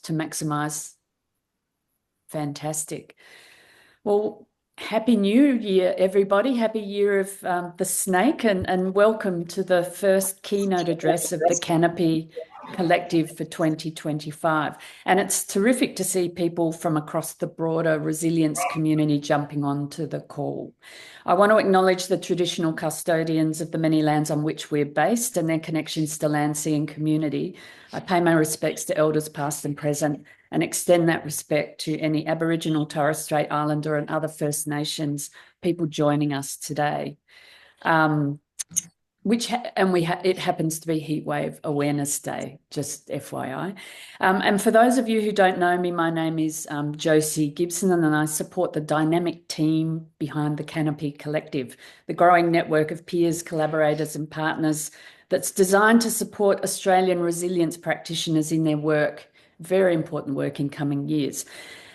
to maximise. Fantastic. Well, Happy New Year, everybody. Happy Year of the Snake, and welcome to the first keynote address of the Canopy Collective for 2025. And it's terrific to see people from across the broader resilience community jumping onto the call. I want to acknowledge the traditional custodians of the many lands on which we're based and their connections to land, sea and community. I pay my respects to elders past and present and extend that respect to any Aboriginal, Torres Strait Islander and other First Nations people joining us today. It happens to be Heatwave Awareness Day, just FYI. And for those of you who don't know me, my name is Josie Gibson, and I support the dynamic team behind the Canopy Collective, the growing network of peers, collaborators and partners that's designed to support Australian resilience practitioners in their work, very important work in coming years.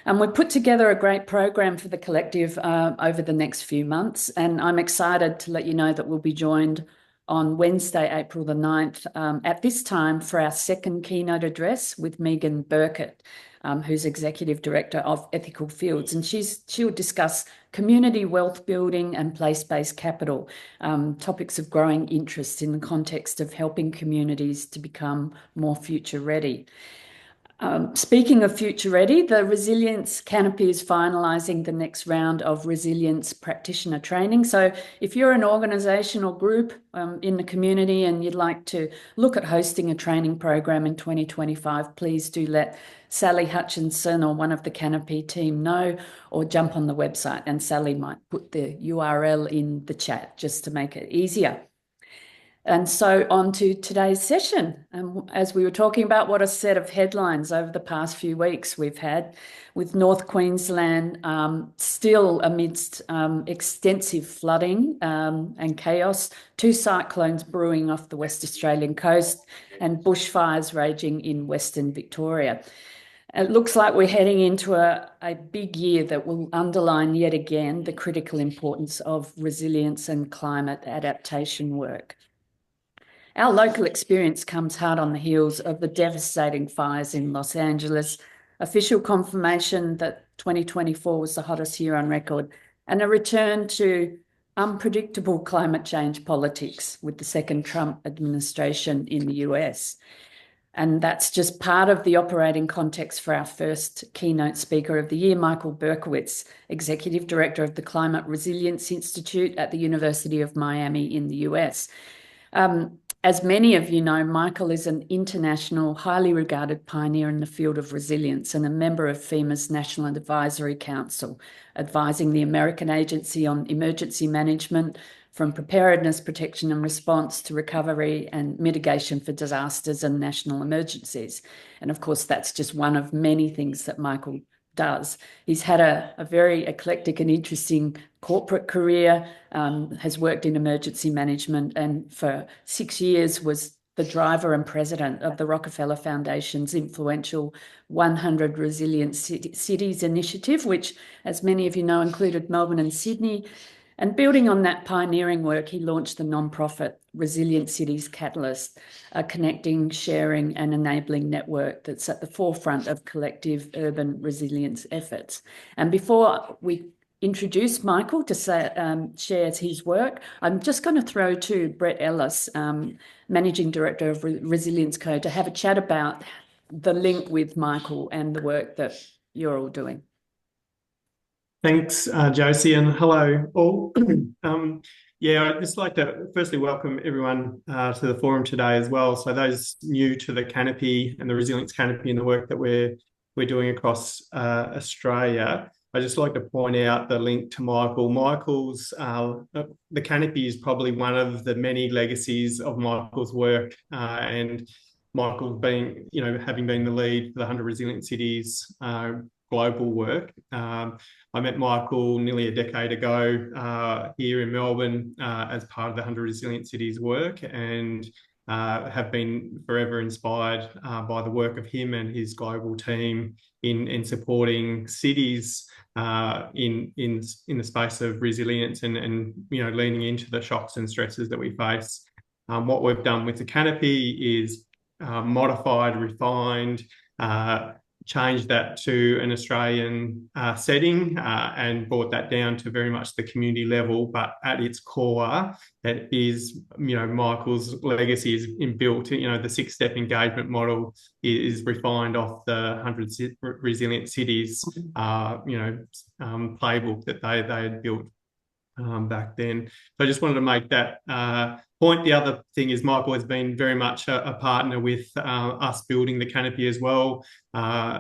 And we've put together a great program for the collective over the next few months, and I'm excited to let you know that we'll be joined on Wednesday, April the 9th, at this time for our second keynote address with Michael Berkowitz, who's Executive Director of Ethical Fields. And she'll discuss community wealth building and place-based capital, topics of growing interest in the context of helping communities to become more future ready. Speaking of future ready, the Resilience Canopy is finalising the next round of resilience practitioner training. So if you're an organisation or group in the community and you'd like to look at hosting a training program in 2025, please do let Sally Hutchinson or one of the Canopy team know, or jump on the website, and Sally might put the URL in the chat just to make it easier. And so on to today's session. As we were talking about, what a set of headlines over the past few weeks we've had, with North Queensland still amidst extensive flooding and chaos, 2 cyclones brewing off the West Australian coast and bushfires raging in Western Victoria. It looks like we're heading into a big year that will underline yet again the critical importance of resilience and climate adaptation work. Our local experience comes hard on the heels of the devastating fires in Los Angeles, official confirmation that 2024 was the hottest year on record, and a return to unpredictable climate change politics with the second Trump administration in the US. And that's just part of the operating context for our first keynote speaker of the year, Michael Berkowitz, Executive Director of the Climate Resilience Institute at the University of Miami in the US. As many of you know, Michael is an international, highly regarded pioneer in the field of resilience and a member of FEMA's National Advisory Council, advising the American Agency on Emergency Management, from preparedness, protection and response to recovery and mitigation for disasters and national emergencies. And of course, that's just one of many things that Michael does. He's had a very eclectic and interesting corporate career, has worked in emergency management, and for 6 years was the driver and president of the Rockefeller Foundation's influential 100 Resilient Cities initiative, which, as many of you know, included Melbourne and Sydney. And building on that pioneering work, he launched the nonprofit Resilient Cities Catalyst, a connecting, sharing and enabling network that's at the forefront of collective urban resilience efforts. And before we introduce Michael to share his work, I'm just going to throw to Brett Ellis, Managing Director of Resilience Co, to have a chat about the link with Michael and the work that you're all doing. Thanks, Josie, and hello all. I'd just like to firstly welcome everyone to the forum today as well. So those new to the Canopy and the Resilience Canopy and the work that we're doing across Australia, I'd just like to point out the link to Michael. Michael's, the Canopy is probably one of the many legacies of Michael's work, and Michael being, having been the lead for the 100 Resilient Cities global work. I met Michael nearly a decade ago here in Melbourne as part of the 100 Resilient Cities work, and have been forever inspired by the work of him and his global team in supporting cities in the space of resilience and leaning into the shocks and stresses that we face. What we've done with the Canopy is modified, refined, changed that to an Australian setting and brought that down to very much the community level. But at its core, it is, Michael's legacy is inbuilt. The six-step engagement model is refined off the 100 Resilient Cities, playbook that they had built back then. So I just wanted to make that point. The other thing is Michael has been very much a partner with us building the Canopy as well,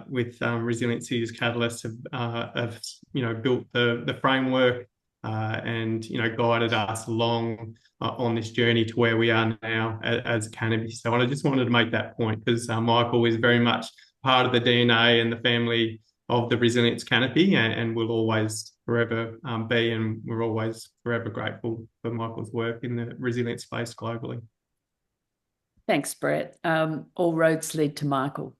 with Resilient Cities Catalyst have built the framework and guided us along on this journey to where we are now as Canopy. So I just wanted to make that point because Michael is very much part of the DNA and the family of the Resilience Canopy, and will always forever be, and we're always forever grateful for Michael's work in the resilience space globally. Thanks, Brett. All roads lead to Michael.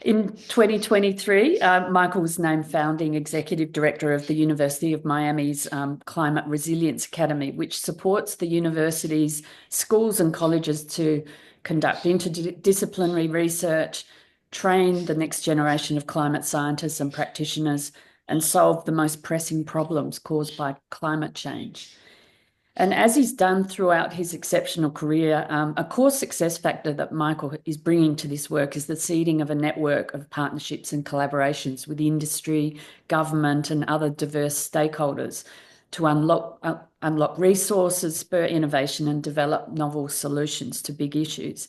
In 2023, Michael was named founding executive director of the University of Miami's Climate Resilience Academy, which supports the university's schools and colleges to conduct interdisciplinary research, train the next generation of climate scientists and practitioners, and solve the most pressing problems caused by climate change. And as he's done throughout his exceptional career, a core success factor that Michael is bringing to this work is the seeding of a network of partnerships and collaborations with industry, government, and other diverse stakeholders to unlock resources, spur innovation, and develop novel solutions to big issues.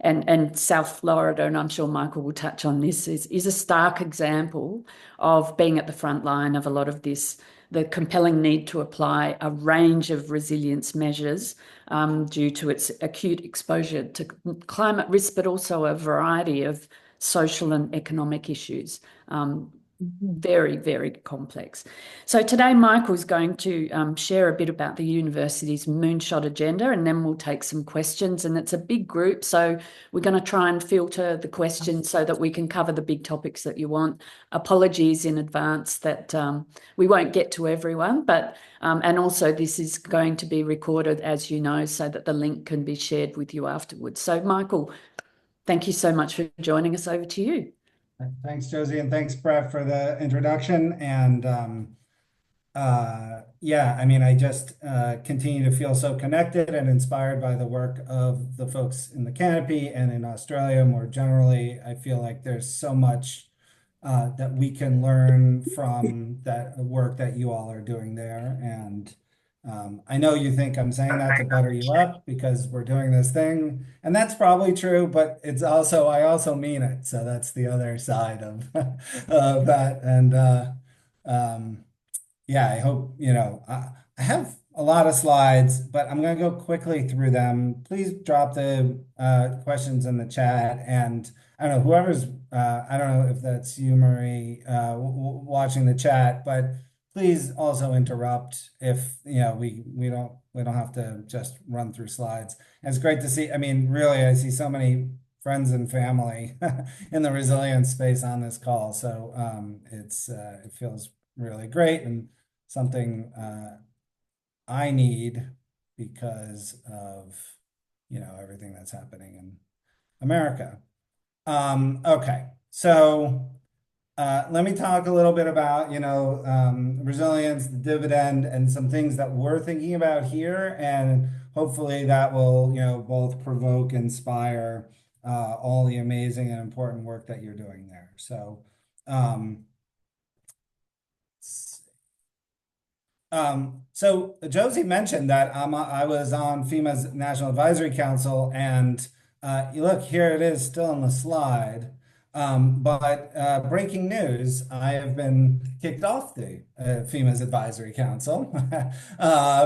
And South Florida, and I'm sure Michael will touch on this, is a stark example of being at the front line of a lot of this, the compelling need to apply a range of resilience measures due to its acute exposure to climate risk, but also a variety of social and economic issues. Very, very complex. So today, Michael's going to share a bit about the university's moonshot agenda, and then we'll take some questions. And it's a big group, so we're going to try and filter the questions so that we can cover the big topics that you want. Apologies in advance that we won't get to everyone, but and also this is going to be recorded, as you know, so that the link can be shared with you afterwards. So Michael, thank you so much for joining us. Over to you. Thanks, Josie, and thanks, Brett, for the introduction. And yeah, I mean, I just continue to feel so connected and inspired by the work of the folks in the Canopy and in Australia more generally. I feel like there's so much that we can learn from that work that you all are doing there. And I know you think I'm saying that to butter you up because we're doing this thing, and that's probably true, but it's also, I also mean it. So that's the other side of, of that. And yeah, I hope, I have a lot of slides, but I'm going to go quickly through them. Please drop the questions in the chat. And I don't know, whoever's, I don't know if that's you, Marie, watching the chat, but please also interrupt if we don't have to just run through slides. And it's great to see. I mean, really, I see so many friends and family in the resilience space on this call. So it feels really great and something I need because of everything that's happening in America. Okay, so. Let me talk a little bit about, resilience, the dividend, and some things that we're thinking about here. And hopefully that will, both provoke, inspire all the amazing and important work that you're doing there. So, so Josie mentioned that I was on FEMA's National Advisory Council, and look, here it is still on the slide. But breaking news, I have been kicked off the FEMA's Advisory Council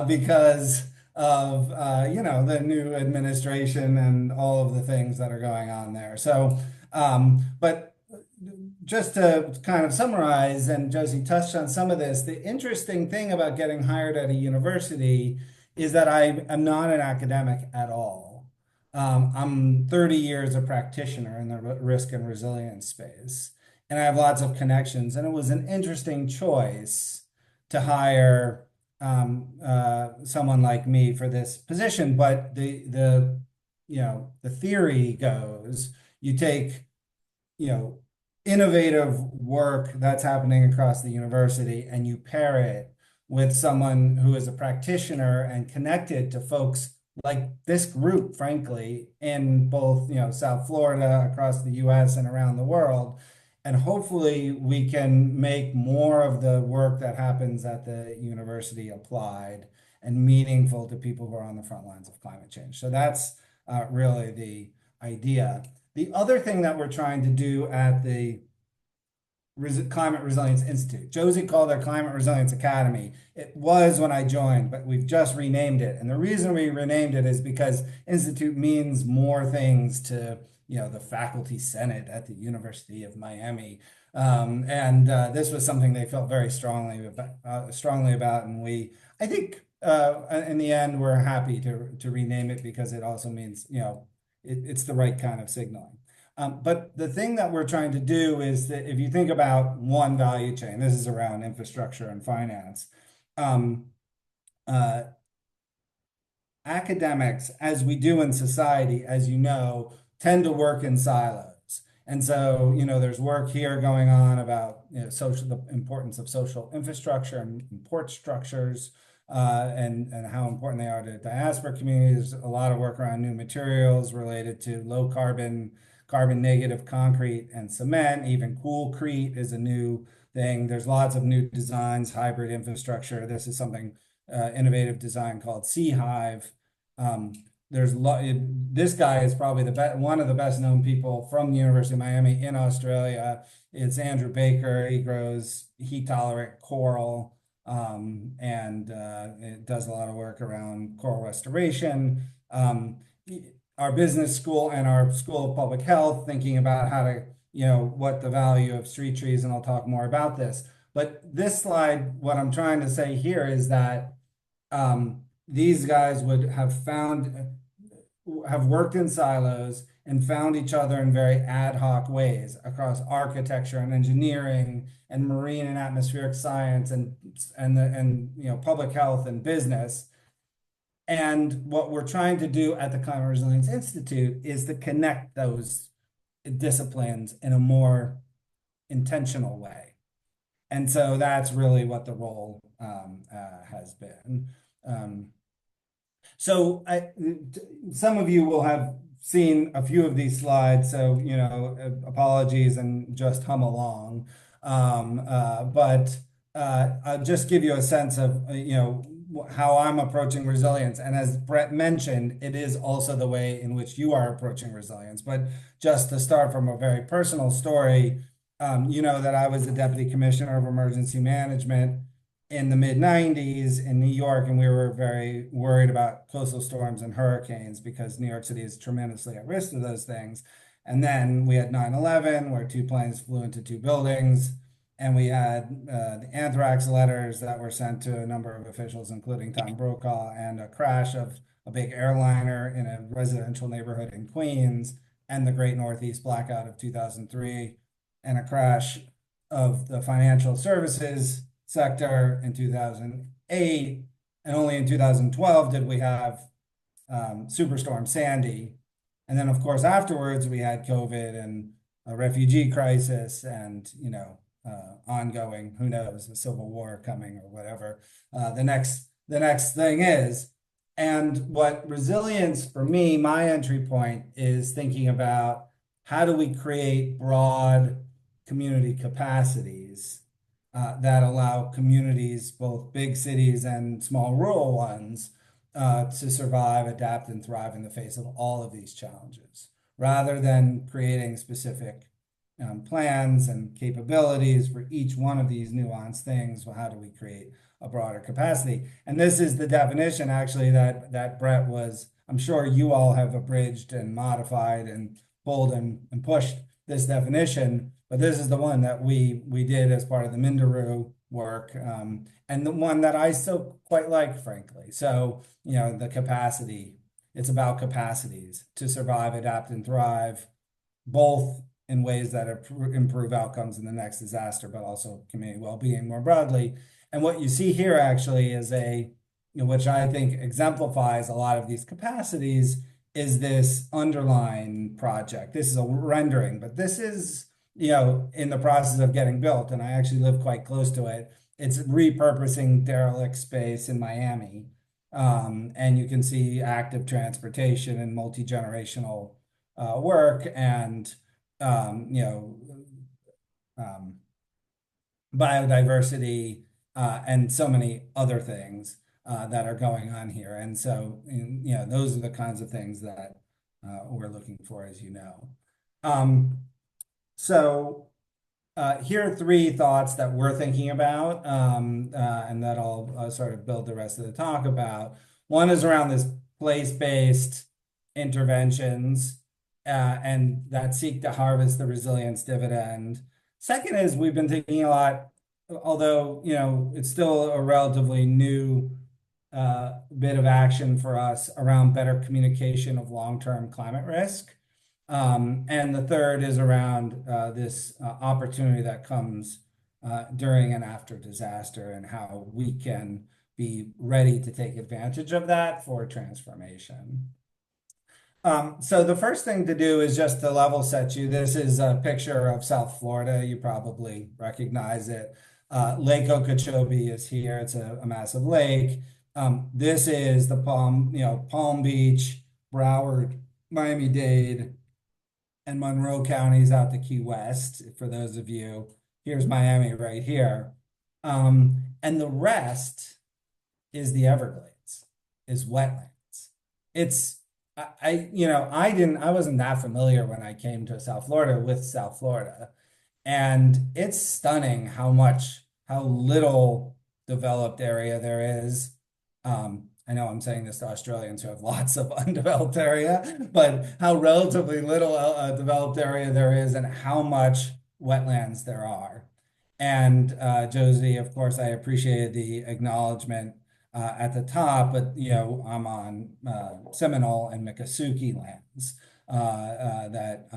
because of the new administration and all of the things that are going on there. So, but just to kind of summarize, and Josie touched on some of this, the interesting thing about getting hired at a university is that I am not an academic at all. I'm 30 years a practitioner in the risk and resilience space, and I have lots of connections. And it was an interesting choice to hire someone like me for this position. But the theory goes, you take innovative work that's happening across the university, and you pair it with someone who is a practitioner and connected to folks like this group, frankly, in both, South Florida, across the US and around the world. And hopefully we can make more of the work that happens at the university applied and meaningful to people who are on the front lines of climate change. So that's really the idea. The other thing that we're trying to do at the Climate Resilience Institute. Josie called it Climate Resilience Academy. It was when I joined, but we've just renamed it. And the reason we renamed it is because Institute means more things to, the faculty senate at the University of Miami. And this was something they felt very strongly about. And I think in the end, we're happy to rename it because it also means, it's the right kind of signaling. But the thing that we're trying to do is that if you think about one value chain, this is around infrastructure and finance, academics, as we do in society, as you know, tend to work in silos. And so, there's work here going on about the importance of social infrastructure and port structures, and how important they are to diaspora communities. A lot of work around new materials related to low carbon negative concrete and cement. Even coolcrete is a new thing. There's lots of new designs, hybrid infrastructure. This is something innovative design called Sea Hive. This guy is probably one of the best known people from the University of Miami in Australia. It's Andrew Baker. He grows heat tolerant coral, and it does a lot of work around coral restoration. Our business school and our School of Public Health thinking about how to, what the value of street trees, and I'll talk more about this. But this slide, what I'm trying to say here is that these guys would have worked in silos and found each other in very ad hoc ways across architecture and engineering and marine and atmospheric science and public health and business. And what we're trying to do at the Climate Resilience Institute is to connect those disciplines in a more intentional way. And so that's really what the role has been. Some of you will have seen a few of these slides, so apologies and just hum along. But I'll just give you a sense of how I'm approaching resilience. And as Brett mentioned, it is also the way in which you are approaching resilience. But just to start from a very personal story, that I was the Deputy Commissioner of Emergency Management in the mid-90s in New York, and we were very worried about coastal storms and hurricanes because New York City is tremendously at risk to those things. And then we had 9/11, where 2 planes flew into 2 buildings. And we had the anthrax letters that were sent to a number of officials, including Tom Brokaw, and a crash of a big airliner in a residential neighborhood in Queens, and the Great Northeast Blackout of 2003, and a crash of the financial services sector in 2008. And only in 2012 did we have Superstorm Sandy. And then, of course, afterwards, we had COVID and a refugee crisis and, ongoing, who knows, a civil war coming or whatever the next thing is. And what resilience for me, my entry point is thinking about how do we create broad community capacities that allow communities, both big cities and small rural ones, to survive, adapt, and thrive in the face of all of these challenges, rather than creating specific plans and capabilities for each one of these nuanced things. Well, how do we create a broader capacity? And this is the definition, actually, that Brett was, I'm sure you all have abridged and modified and pulled and pushed this definition, but this is the one that we did as part of the Minderoo work, and the one that I still quite like, frankly. So, the capacity, it's about capacities to survive, adapt, and thrive, both in ways that improve outcomes in the next disaster, but also community well-being more broadly. And what you see here actually is which I think exemplifies a lot of these capacities, is this underline project. This is a rendering, but this is in the process of getting built, and I actually live quite close to it. It's repurposing derelict space in Miami. And you can see active transportation and multi-generational work and, um, biodiversity and so many other things that are going on here. And so, those are the kinds of things that we're looking for, as you know. So here are three thoughts that we're thinking about, and that I'll sort of build the rest of the talk about. One is around this place-based interventions and that seek to harvest the resilience dividend. Second is we've been thinking a lot, although it's still a relatively new bit of action for us around better communication of long-term climate risk. And the third is around this opportunity that comes during and after disaster and how we can be ready to take advantage of that for transformation. So the first thing to do is just to level set you. This is a picture of South Florida. You probably recognize it. Lake Okeechobee is here. It's a massive lake. This is the Palm Beach, Broward, Miami-Dade, and Monroe counties out to Key West, for those of you. Here's Miami right here. And the rest is the Everglades, is wetlands. I wasn't that familiar when I came to South Florida with South Florida. And it's stunning how little developed area there is. I know I'm saying this to Australians who have lots of undeveloped area, but how relatively little developed area there is and how much wetlands there are. And Josie, of course, I appreciated the acknowledgement at the top, but I'm on Seminole and Miccosukee lands that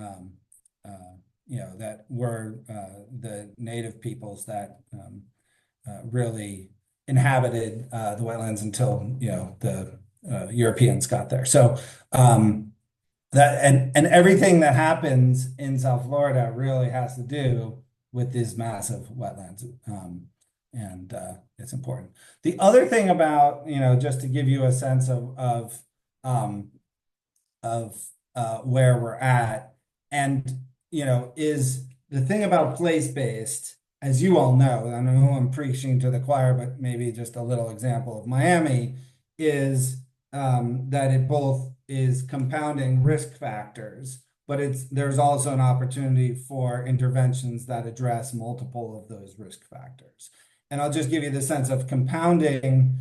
were the native peoples that really inhabited the wetlands until the Europeans got there. So that and everything that happens in South Florida really has to do with these massive wetlands, and it's important. The other thing about just to give you a sense of where we're at, and is the thing about place-based. As you all know, I don't know who I'm preaching to the choir, but maybe just a little example of Miami is that it both is compounding risk factors, but there's also an opportunity for interventions that address multiple of those risk factors. And I'll just give you the sense of compounding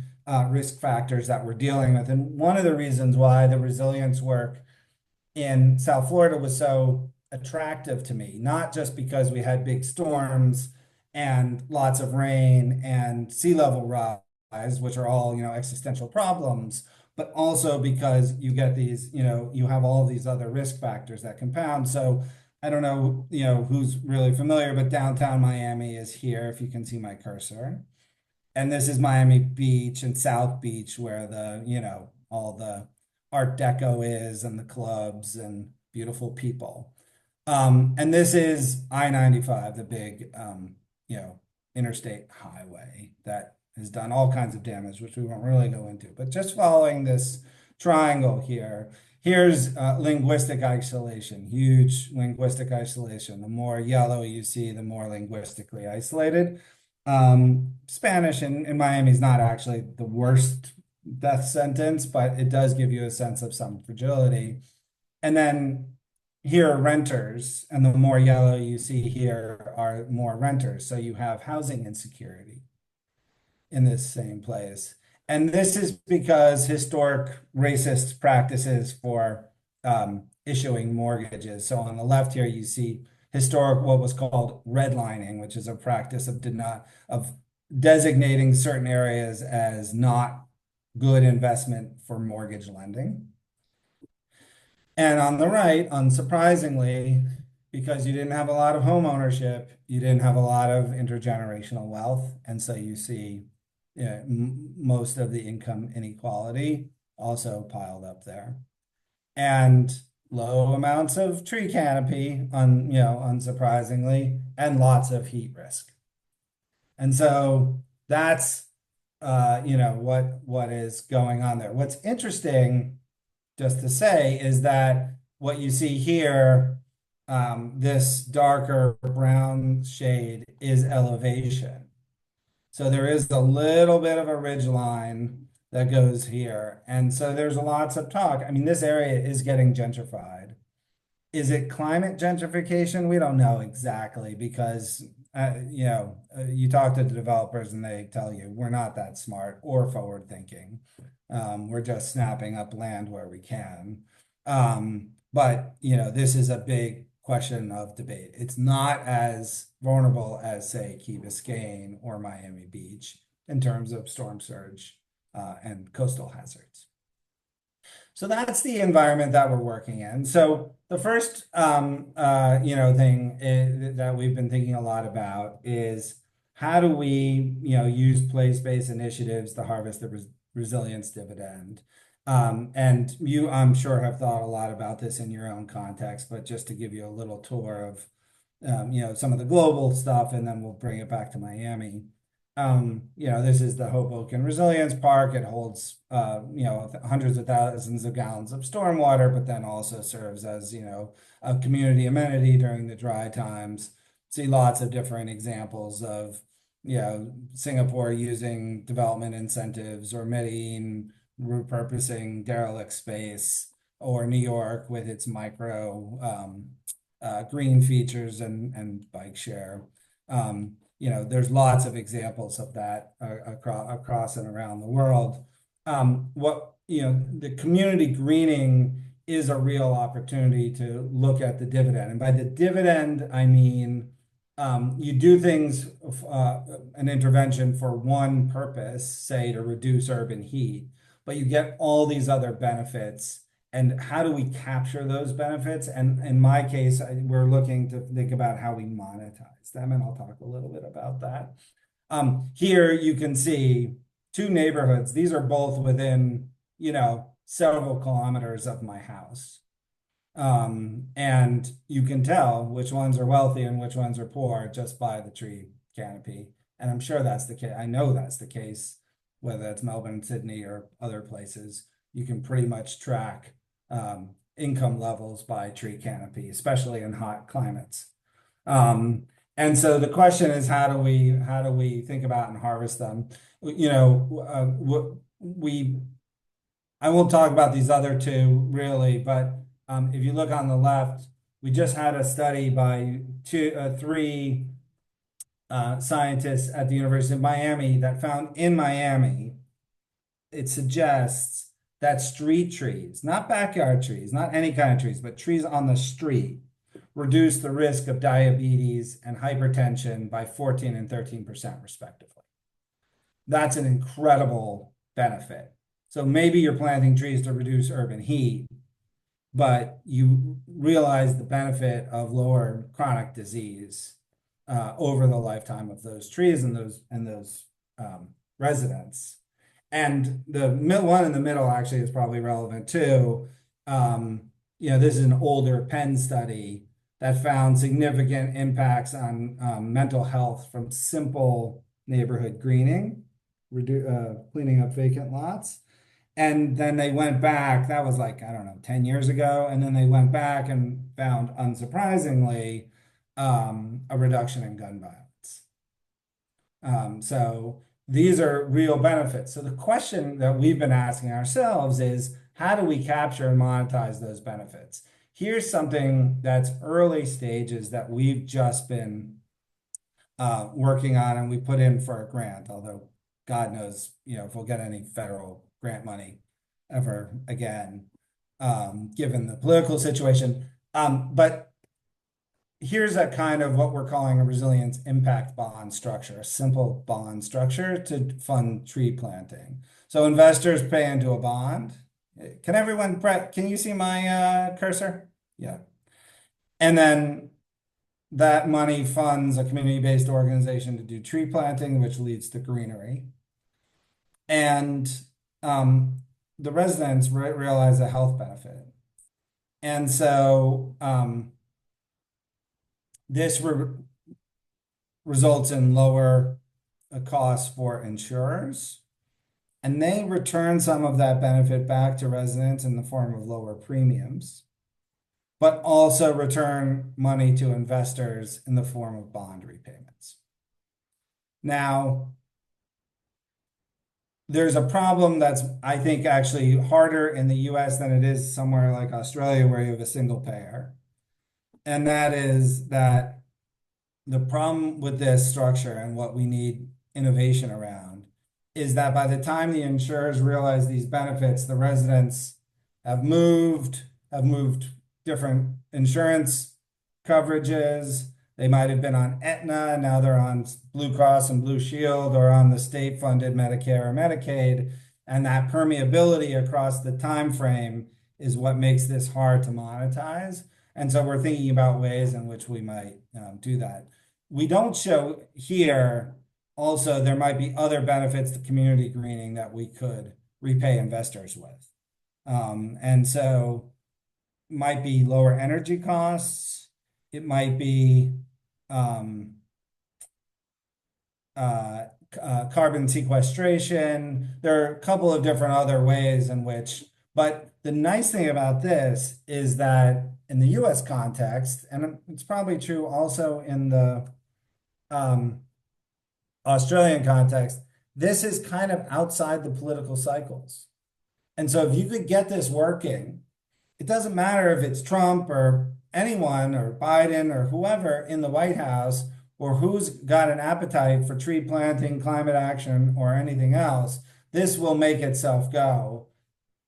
risk factors that we're dealing with. And one of the reasons why the resilience work in South Florida was so attractive to me, not just because we had big storms and lots of rain and sea level rise, which are all, existential problems, but also because you get these, you have all of these other risk factors that compound. So I don't know, who's really familiar, but downtown Miami is here, if you can see my cursor. And this is Miami Beach and South Beach, where all the Art Deco is and the clubs and beautiful people. And this is I-95, the big, interstate highway that has done all kinds of damage, which we won't really go into. But just following this triangle here, here's linguistic isolation, huge linguistic isolation. The more yellow you see, the more linguistically isolated. Spanish in Miami is not actually the worst death sentence, but it does give you a sense of some fragility. And then here are renters, and the more yellow you see here are more renters. So you have housing insecurity in this same place. And this is because historic racist practices for issuing mortgages. So on the left here, you see historic, what was called redlining, which is a practice of designating certain areas as not good investment for mortgage lending. And on the right, unsurprisingly, because you didn't have a lot of home ownership, you didn't have a lot of intergenerational wealth. And so you see most of the income inequality also piled up there. And low amounts of tree canopy, unsurprisingly, and lots of heat risk. And so that's what is going on there. What's interesting, just to say, is that what you see here, this darker brown shade is elevation. So there is a little bit of a ridge line that goes here. And so there's lots of talk. I mean, this area is getting gentrified. Is it climate gentrification? We don't know exactly because, you talk to the developers and they tell you we're not that smart or forward thinking. We're just snapping up land where we can. But, this is a big question of debate. It's not as vulnerable as, say, Key Biscayne or Miami Beach in terms of storm surge and coastal hazards. So that's the environment that we're working in. So the first, thing that we've been thinking a lot about is how do we, use place-based initiatives to harvest the resilience dividend. And you, I'm sure, have thought a lot about this in your own context, but just to give you a little tour of, some of the global stuff, and then we'll bring it back to Miami. This is the Hoboken Resilience Park. It holds, hundreds of thousands of gallons of stormwater, but then also serves as, a community amenity during the dry times. See lots of different examples of, Singapore using development incentives, or Medellin repurposing derelict space, or New York with its micro green features and bike share. There's lots of examples of that across and around the world. The community greening is a real opportunity to look at the dividend. And by the dividend, I mean, you do things, an intervention for one purpose, say to reduce urban heat, but you get all these other benefits. And how do we capture those benefits? And in my case, we're looking to think about how we monetize them, and I'll talk a little bit about that. Here you can see two neighborhoods. These are both within, several kilometers of my house. And you can tell which ones are wealthy and which ones are poor just by the tree canopy. And I'm sure that's the case. I know that's the case, whether it's Melbourne, Sydney, or other places. You can pretty much track income levels by tree canopy, especially in hot climates. And so the question is, how do we think about and harvest them? I won't talk about these other two really, but if you look on the left, we just had a study by three scientists at the University of Miami that found in Miami, it suggests that street trees, not backyard trees, not any kind of trees, but trees on the street, reduce the risk of diabetes and hypertension by 14 and 13% respectively. That's an incredible benefit. So maybe you're planting trees to reduce urban heat, but you realize the benefit of lower chronic disease over the lifetime of those trees and those residents. And the one in the middle actually is probably relevant too. This is an older Penn study that found significant impacts on mental health from simple neighborhood greening, cleaning up vacant lots. And then they went back, that was like, I don't know, 10 years ago. And then they went back and found, unsurprisingly, a reduction in gun violence. So these are real benefits. So the question that we've been asking ourselves is, how do we capture and monetize those benefits? Here's something that's early stages that we've just been working on, and we put in for a grant, although God knows, if we'll get any federal grant money ever again, given the political situation. But here's a kind of what we're calling a resilience impact bond structure, a simple bond structure to fund tree planting. So investors pay into a bond. Can everyone, Brett, can you see my cursor? Yeah. And then that money funds a community-based organization to do tree planting, which leads to greenery. And the residents realize a health benefit. And so this results in lower costs for insurers, and they return some of that benefit back to residents in the form of lower premiums, but also return money to investors in the form of bond repayments. Now, there's a problem that's, I think, actually harder in the US than it is somewhere like Australia, where you have a single payer. And that is that the problem with this structure and what we need innovation around is that by the time the insurers realize these benefits, the residents have moved different insurance coverages. They might have been on Aetna, now they're on Blue Cross and Blue Shield, or on the state-funded Medicare or Medicaid. And that permeability across the time frame is what makes this hard to monetize. And so we're thinking about ways in which we might do that. We don't show here, also, there might be other benefits to community greening that we could repay investors with. And so might be lower energy costs. It might be carbon sequestration. There are a couple of different other ways in which, but the nice thing about this is that in the US context, and it's probably true also in the Australian context, this is kind of outside the political cycles. And so if you could get this working, it doesn't matter if it's Trump or anyone or Biden or whoever in the White House, or who's got an appetite for tree planting, climate action, or anything else, this will make itself go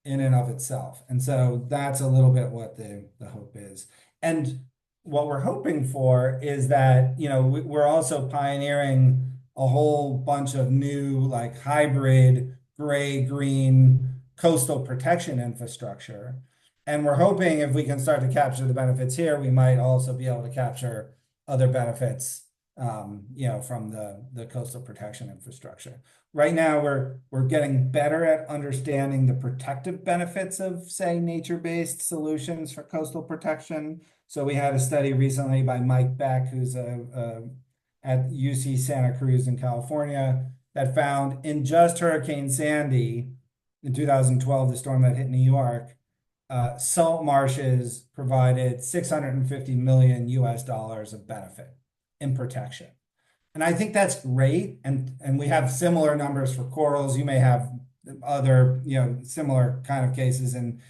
in and of itself. And so that's a little bit what the hope is. And what we're hoping for is that, we're also pioneering a whole bunch of new, like, hybrid gray-green coastal protection infrastructure. And we're hoping if we can start to capture the benefits here, we might also be able to capture other benefits, from the coastal protection infrastructure. Right now, we're getting better at understanding the protective benefits of, say, nature-based solutions for coastal protection. So we had a study recently by Mike Beck, who's at UC Santa Cruz in California, that found in just Hurricane Sandy in 2012, the storm that hit New York, salt marshes provided $650 million of benefit in protection. And I think that's great. And we have similar numbers for corals. You may have other, similar kind of cases in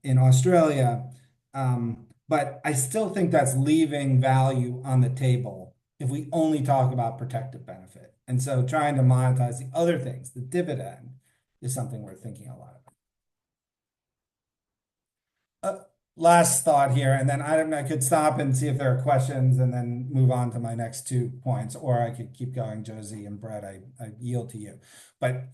Australia. But I still think that's leaving value on the table if we only talk about protective benefit. And so trying to monetize the other things, the dividend, is something we're thinking a lot about. Last thought here, and then I could stop and see if there are questions and then move on to my next 2 points, or I could keep going, Josie and Brett, I yield to you. But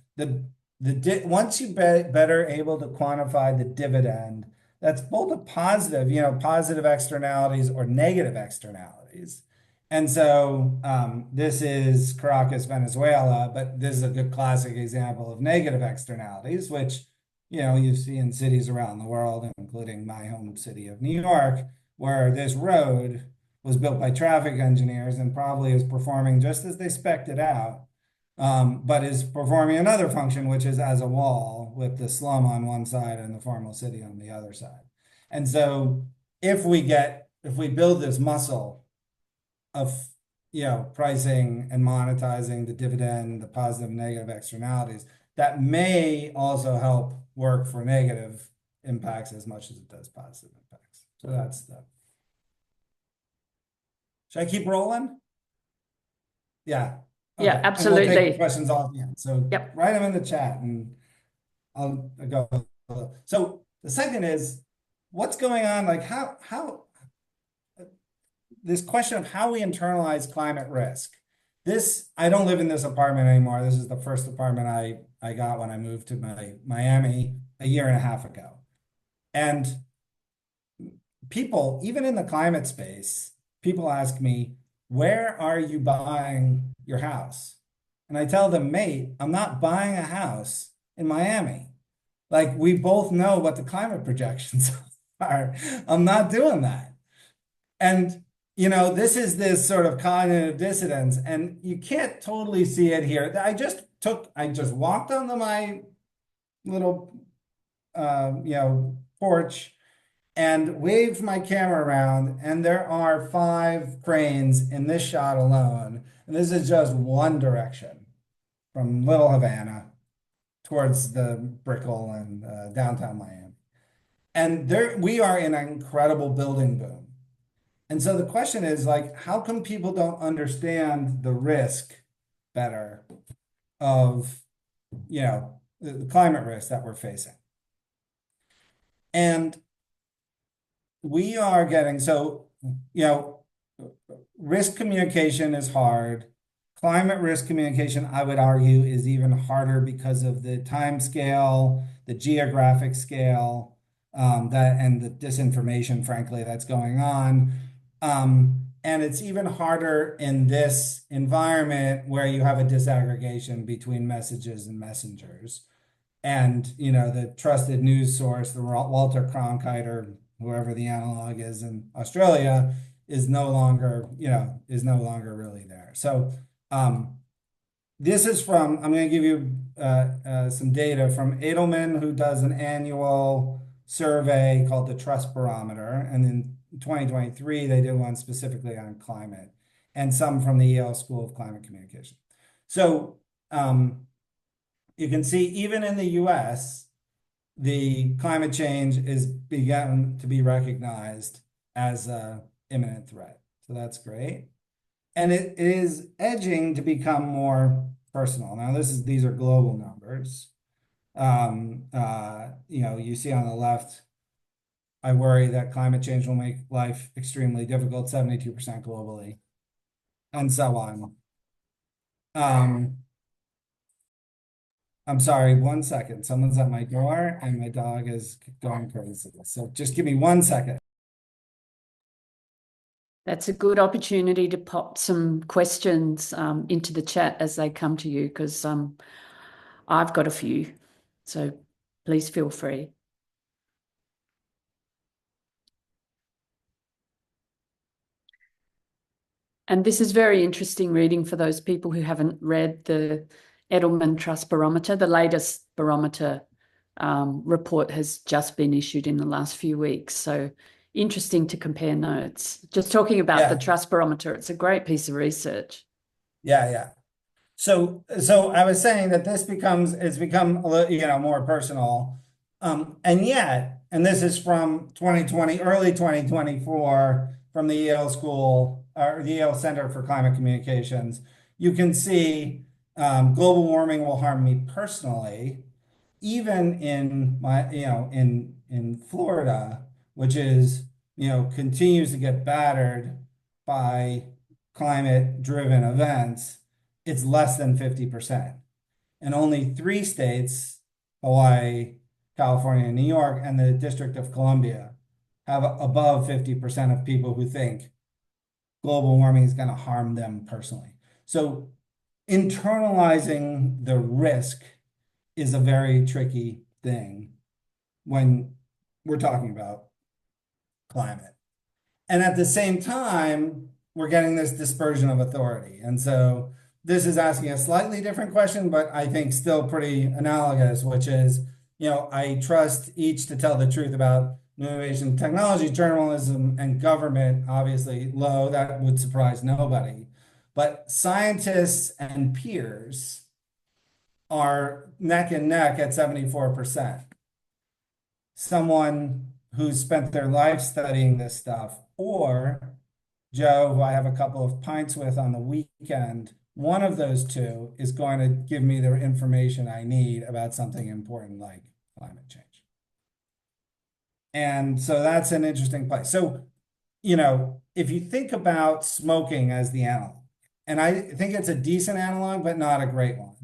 once you better able to quantify the dividend, that's both a positive, positive externalities or negative externalities. And so this is Caracas, Venezuela, but this is a good classic example of negative externalities, which you see in cities around the world, including my home city of New York, where this road was built by traffic engineers and probably is performing just as they spec'd it out, but is performing another function, which is as a wall with the slum on one side and the formal city on the other side. And so if we build this muscle of pricing and monetizing the dividend, the positive and negative externalities, that may also help work for negative impacts as much as it does positive impacts. So that's should I keep rolling? Yeah. Okay. Yeah, absolutely. And we'll take questions off the end. So yep. Write them in the chat and I'll go. So the second is, what's going on? Like how this question of how we internalize climate risk. I don't live in this apartment anymore. This is the first apartment I got when I moved to Miami a year and a half ago. And people, even in the climate space, people ask me, where are you buying your house? And I tell them, mate, I'm not buying a house in Miami. Like, we both know what the climate projections are. I'm not doing that. And, this is this sort of cognitive dissonance, and you can't totally see it here. I just walked onto my little, porch and waved my camera around, and there are 5 cranes in this shot alone. And this is just one direction from Little Havana towards the Brickell and downtown Miami. And we are in an incredible building boom. And so the question is, like, how come people don't understand the risk better of, the climate risk that we're facing? And we are getting, risk communication is hard. Climate risk communication, I would argue, is even harder because of the time scale, the geographic scale, and the disinformation, frankly, that's going on. And it's even harder in this environment where you have a disaggregation between messages and messengers. And, the trusted news source, the Walter Cronkite or whoever the analog is in Australia, is no longer really there. So this is I'm going to give you some data from Edelman, who does an annual survey called the Trust Barometer. And in 2023, they did one specifically on climate, and some from the Yale School of Climate Communication. So you can see, even in the US, the climate change is begun to be recognized as an imminent threat. So that's great. And it is edging to become more personal. Now, these are global numbers. You see on the left, I worry that climate change will make life extremely difficult, 72% globally, and so on. I'm sorry, 1 second. Someone's at my door and my dog is going crazy. So just give me 1 second. That's a good opportunity to pop some questions into the chat as they come to you, because I've got a few. So please feel free. And this is very interesting reading for those people who haven't read the Edelman Trust Barometer. The latest barometer report has just been issued in the last few weeks. So interesting to compare notes. Just talking about the Trust Barometer, it's a great piece of research. Yeah. So I was saying that it's become a little, more personal. And yet, and this is from 2020, early 2024, from the Yale School, or the Yale Center for Climate Communications, you can see global warming will harm me personally, even in my, in Florida, which is, continues to get battered by climate-driven events. It's less than 50%. And only 3 states, Hawaii, California, and New York, and the District of Columbia, have above 50% of people who think global warming is going to harm them personally. So internalizing the risk is a very tricky thing when we're talking about climate. And at the same time, we're getting this dispersion of authority. And so this is asking a slightly different question, but I think still pretty analogous, which is, I trust each to tell the truth about innovation, technology, journalism, and government. Obviously low, that would surprise nobody. But scientists and peers are neck and neck at 74%. Someone who's spent their life studying this stuff, or Joe, who I have a couple of pints with on the weekend, one of those two is going to give me the information I need about something important like climate change. And so that's an interesting place. So, if you think about smoking as the analog, and I think it's a decent analog, but not a great one.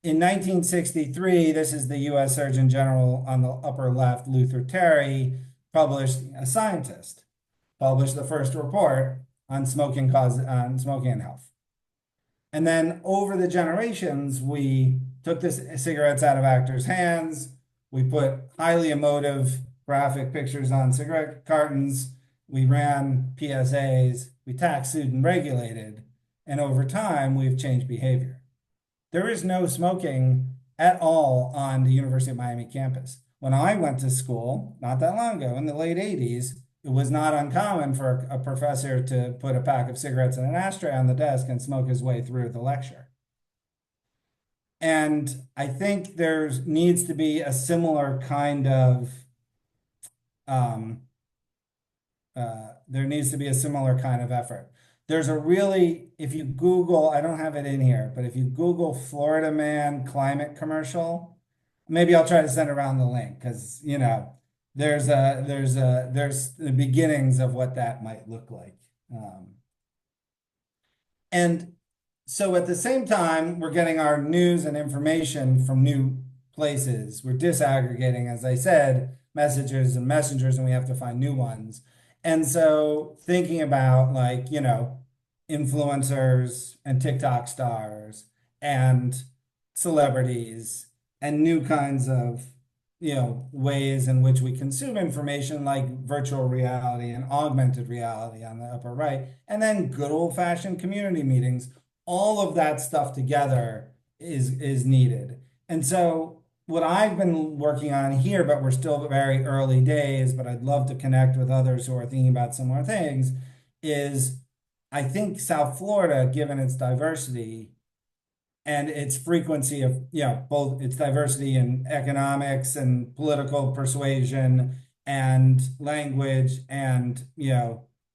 In 1963, this is the US Surgeon General on the upper left, Luther Terry, a scientist, published the first report on smoking and health. And then over the generations, we took the cigarettes out of actors' hands, We put highly emotive graphic pictures on cigarette cartons. We ran PSAs. We taxed, sued, and regulated. And over time, we've changed behavior. There is no smoking at all on the University of Miami campus. When I went to school, not that long ago, in the late 80s, it was not uncommon for a professor to put a pack of cigarettes in an ashtray on the desk and smoke his way through the lecture. And I think there needs to be a similar kind of there needs to be a similar kind of effort. There's a really, if you Google, I don't have it in here, but if you Google Florida Man climate commercial, maybe I'll try to send around the link because there's the beginnings of what that might look like. And so at the same time, we're getting our news and information from new places. We're disaggregating, as I said, messages and messengers, and we have to find new ones. And so thinking about influencers and TikTok stars and celebrities and new kinds of ways in which we consume information like virtual reality and augmented reality on the upper right, and then good old-fashioned community meetings, all of that stuff together is needed. And so what I've been working on here, but we're still very early days, but I'd love to connect with others who are thinking about similar things, is I think South Florida, given its diversity and its frequency of, both its diversity in economics and political persuasion and language and,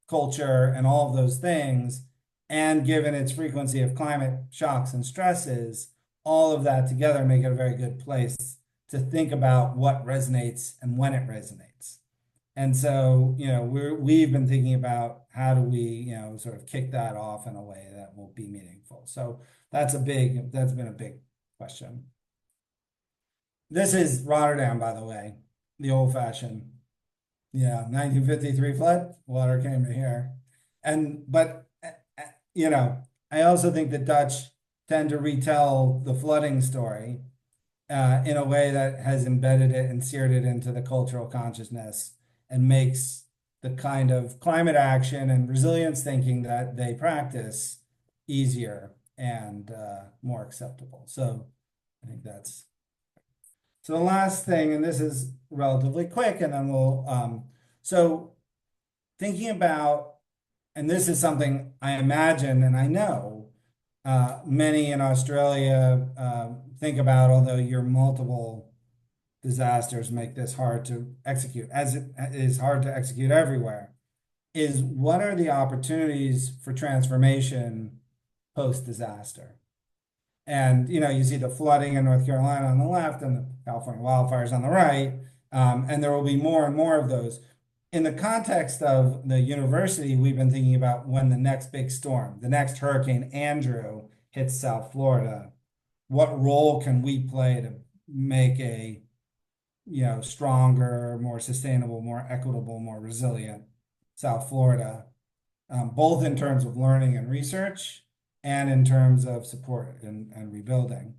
culture and all of those things, and given its frequency of climate shocks and stresses, all of that together make it a very good place to think about what resonates and when it resonates. And so, we've been thinking about how do we, sort of kick that off in a way that will be meaningful. So that's been a big question. This is Rotterdam, by the way, the old-fashioned, 1953 flood, water came to here. But I also think the Dutch tend to retell the flooding story in a way that has embedded it and seared it into the cultural consciousness and makes the kind of climate action and resilience thinking that they practice easier and more acceptable. So I think that's so the last thing, and this is relatively quick, and then we'll so thinking about, and this is something I imagine and I know many in Australia think about, although your multiple disasters make this hard to execute, as it is hard to execute everywhere, is what are the opportunities for transformation post-disaster? And, you see the flooding in North Carolina on the left and the California wildfires on the right, and there will be more and more of those. In the context of the university, we've been thinking about when the next big storm, the next Hurricane Andrew hits South Florida, what role can we play to make a stronger, more sustainable, more equitable, more resilient South Florida, both in terms of learning and research and in terms of support and rebuilding.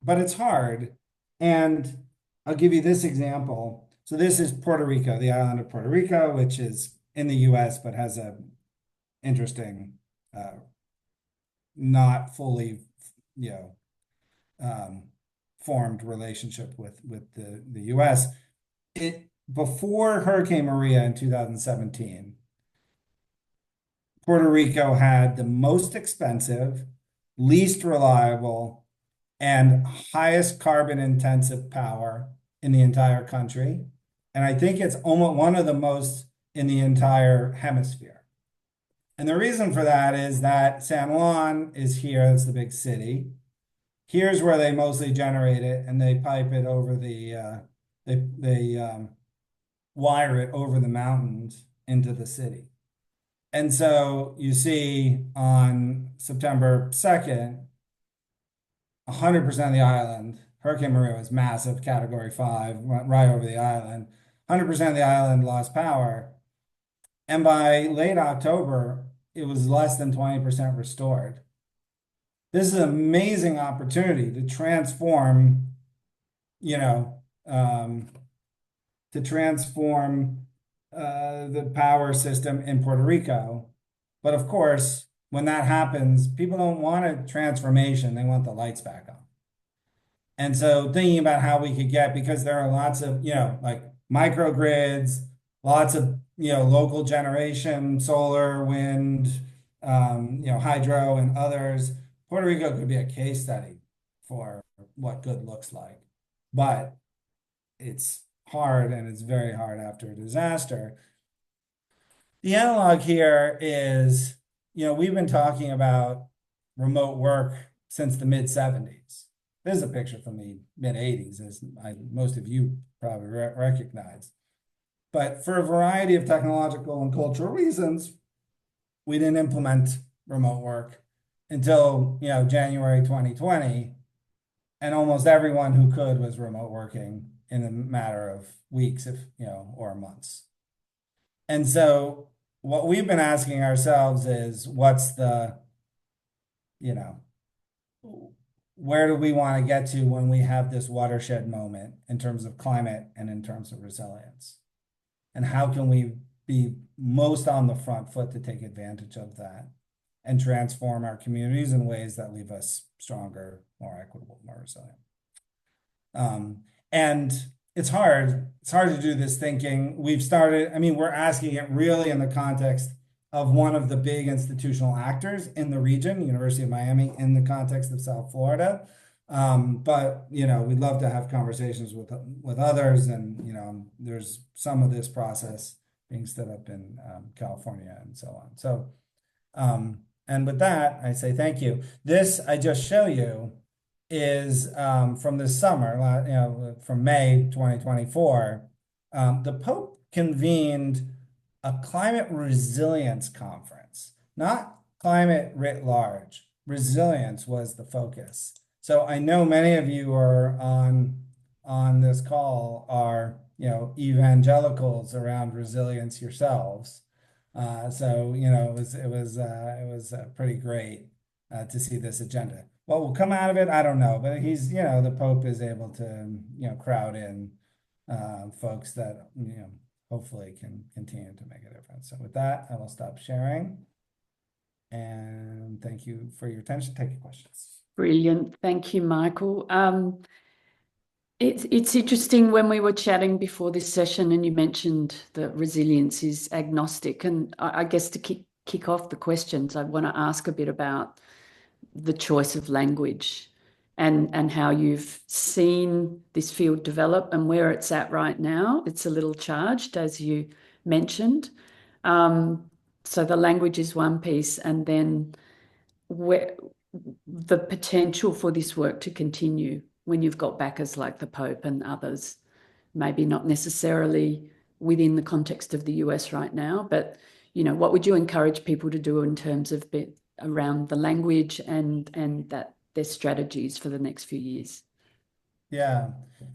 But it's hard. And I'll give you this example. So this is Puerto Rico, the island of Puerto Rico, which is in the US, but has a interesting, not fully, formed relationship with the US. Before Hurricane Maria in 2017, Puerto Rico had the most expensive, least reliable, and highest carbon intensive power in the entire country. And I think it's almost one of the most in the entire hemisphere. And the reason for that is that San Juan is here, that's the big city. Here's where they mostly generate it, and they pipe it over the, they wire it over the mountains into the city. And so you see on September 2nd, 100% of the island, Hurricane Maria was massive, Category 5, went right over the island. 100% of the island lost power. And by late October, it was less than 20% restored. This is an amazing opportunity to transform, to transform the power system in Puerto Rico. But of course, when that happens, people don't want a transformation, they want the lights back on. And so thinking about how we could get, because there are lots of, like microgrids, lots of, local generation, solar, wind, hydro and others. Puerto Rico could be a case study for what good looks like. But it's hard, and it's very hard after a disaster. The analog here is, we've been talking about remote work since the mid-70s. This is a picture from the mid-80s, as most of you probably recognize. But for a variety of technological and cultural reasons, we didn't implement remote work until, January 2020. And almost everyone who could was remote working in a matter of weeks, or months. And so what we've been asking ourselves is, what's the, where do we want to get to when we have this watershed moment in terms of climate and in terms of resilience? And how can we be most on the front foot to take advantage of that and transform our communities in ways that leave us stronger, more equitable, more resilient? And it's hard to do this thinking. We're asking it really in the context of one of the big institutional actors in the region, University of Miami, in the context of South Florida. But, we'd love to have conversations with others. And, there's some of this process being stood up in California and so on. So, and with that, I say thank you. This I just show you is from this summer, from May 2024. The Pope convened a climate resilience conference, not climate writ large. Resilience was the focus. So I know many of you are on this call are, evangelicals around resilience yourselves. So, it was pretty great to see this agenda. What will come out of it, I don't know, but he's, the Pope is able to, crowd in folks that, hopefully can continue to make a difference. So with that, I will stop sharing. And thank you for your attention. Take your questions. Brilliant. Thank you, Michael. It's interesting when we were chatting before this session and you mentioned that resilience is agnostic. And I guess to kick off the questions, I want to ask a bit about the choice of language and how you've seen this field develop and where it's at right now. It's a little charged, as you mentioned. So the language is one piece, and then where the potential for this work to continue when you've got backers like the Pope and others, maybe not necessarily within the context of the US right now, but what would you encourage people to do in terms of around the language and that their strategies for the next few years? Yeah.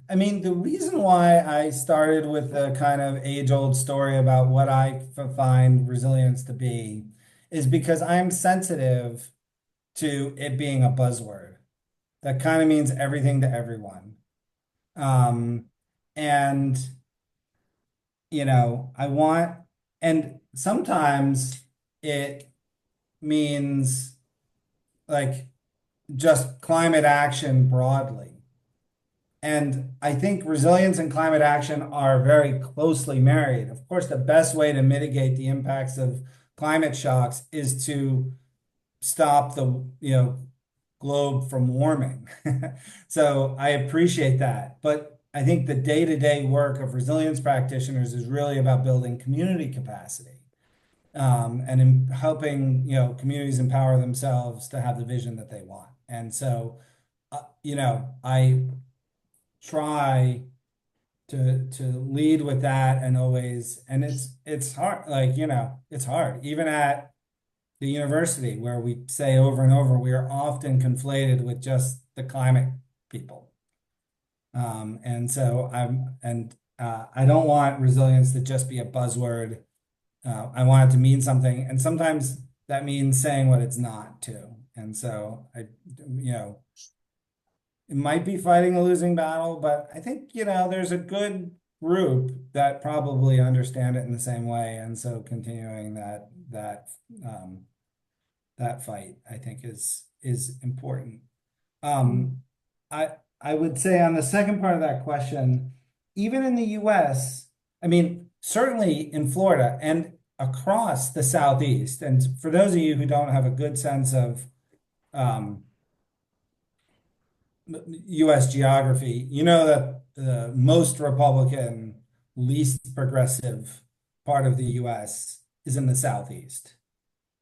The reason why I started with a kind of age-old story about what I find resilience to be is because I'm sensitive to it being a buzzword that kind of means everything to everyone. And, and sometimes it means like just climate action broadly. And I think resilience and climate action are very closely married. Of course, the best way to mitigate the impacts of climate shocks is to stop the, globe from warming. So I appreciate that. But I think the day-to-day work of resilience practitioners is really about building community capacity, and in helping, communities empower themselves to have the vision that they want. And so, I try to lead with that, and always, and it's hard, it's hard even at the university, where we say over and over we are often conflated with just the climate people. And so I don't want resilience to just be a buzzword. I want it to mean something, and sometimes that means saying what it's not too. And so it might be fighting a losing battle, but I think, there's a good group that probably understand it in the same way. And so continuing um, that fight, I think is important. Um, I I would say on the second part of that question, even in the US, I mean, certainly in Florida and across the Southeast, and for those of you who don't have a good sense of um, US geography, you know that the most Republican, least progressive part of the US is in the Southeast.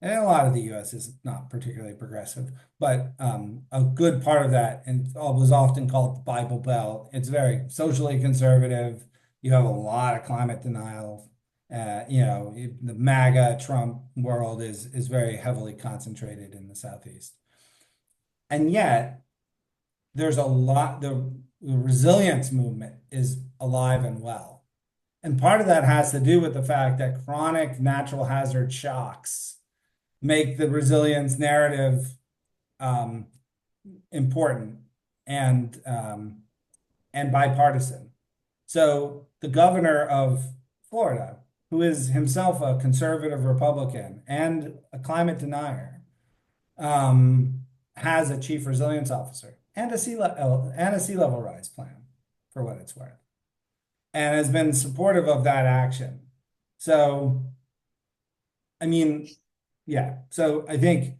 And a lot of the US is not particularly progressive, but a good part of that and was often called the Bible Belt. It's very socially conservative. You have a lot of climate denial. The MAGA Trump world is very heavily concentrated in the Southeast. And yet, the resilience movement is alive and well. And part of that has to do with the fact that chronic natural hazard shocks make the resilience narrative um, important and bipartisan. So the governor of Florida, who is himself a conservative Republican and a climate denier, has a chief resilience officer and a sea level rise plan, for what it's worth, and has been supportive of that action. So, I mean, yeah. So I think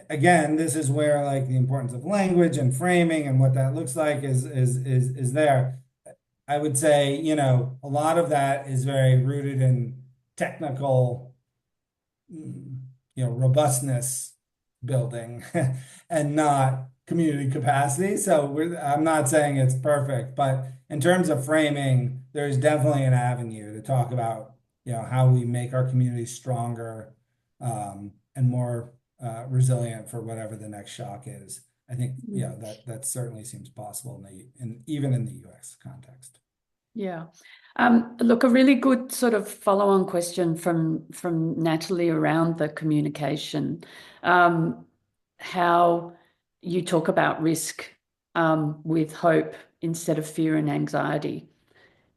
again, this is where like the importance of language and framing and what that looks like is there. I would say, a lot of that is very rooted in technical, robustness building and not community capacity. So I'm not saying it's perfect, but in terms of framing, there's definitely an avenue to talk about, how we make our communities stronger and more resilient for whatever the next shock is. I think, that certainly seems possible even in the US context. Yeah. Look, a really good sort of follow-on question from Natalie around the communication. How you talk about risk with hope instead of fear and anxiety.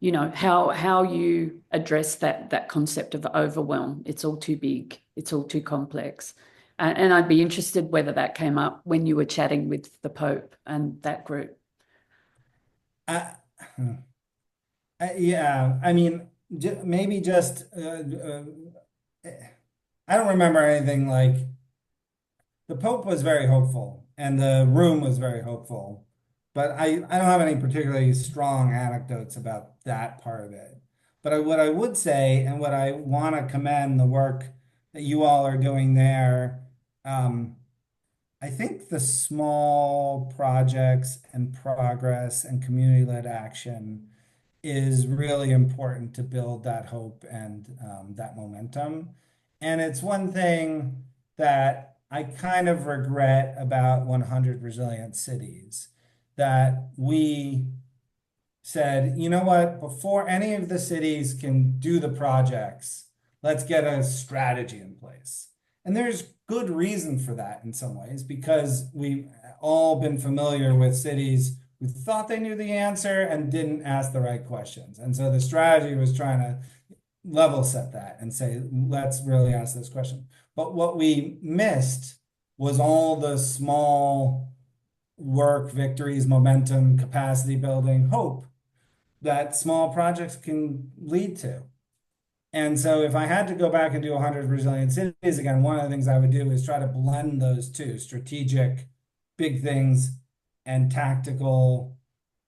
How you address that concept of overwhelm. It's all too big. It's all too complex. And I'd be interested whether that came up when you were chatting with the Pope and that group. Uh, yeah, I mean, maybe just I don't remember anything like the Pope was very hopeful and the room was very hopeful, but I don't have any particularly strong anecdotes about that part of it. But what I would say, and what I want to commend the work that you all are doing there, I think the small projects and progress and community-led action is really important to build that hope and that momentum. And it's one thing that I kind of regret about 100 Resilient Cities, that we said, you know what, before any of the cities can do the projects, let's get a strategy in place. And there's good reason for that in some ways, because we've all been familiar with cities who thought they knew the answer and didn't ask the right questions. And so the strategy was trying to level set that and say, let's really ask this question. But what we missed was all the small work, victories, momentum, capacity building, hope that small projects can lead to. And so if I had to go back and do 100 Resilient Cities again, one of the things I would do is try to blend those two, strategic, big things, and tactical,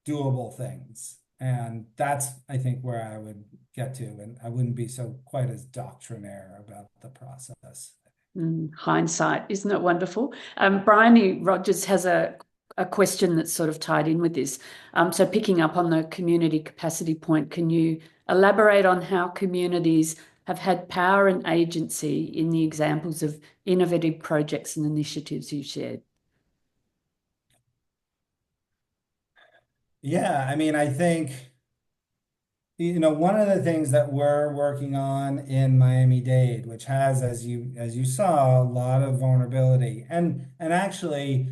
doable things. And that's, I think, where I would get to, and I wouldn't be so quite as doctrinaire about the process. Hindsight, isn't it wonderful? Bryony Rogers has a question that's sort of tied in with this. So picking up on the community capacity point, can you elaborate on how communities have had power and agency in the examples of innovative projects and initiatives you shared? Yeah, I mean, I think, one of the things that we're working on in Miami-Dade, which has, as you saw, a lot of vulnerability, and actually,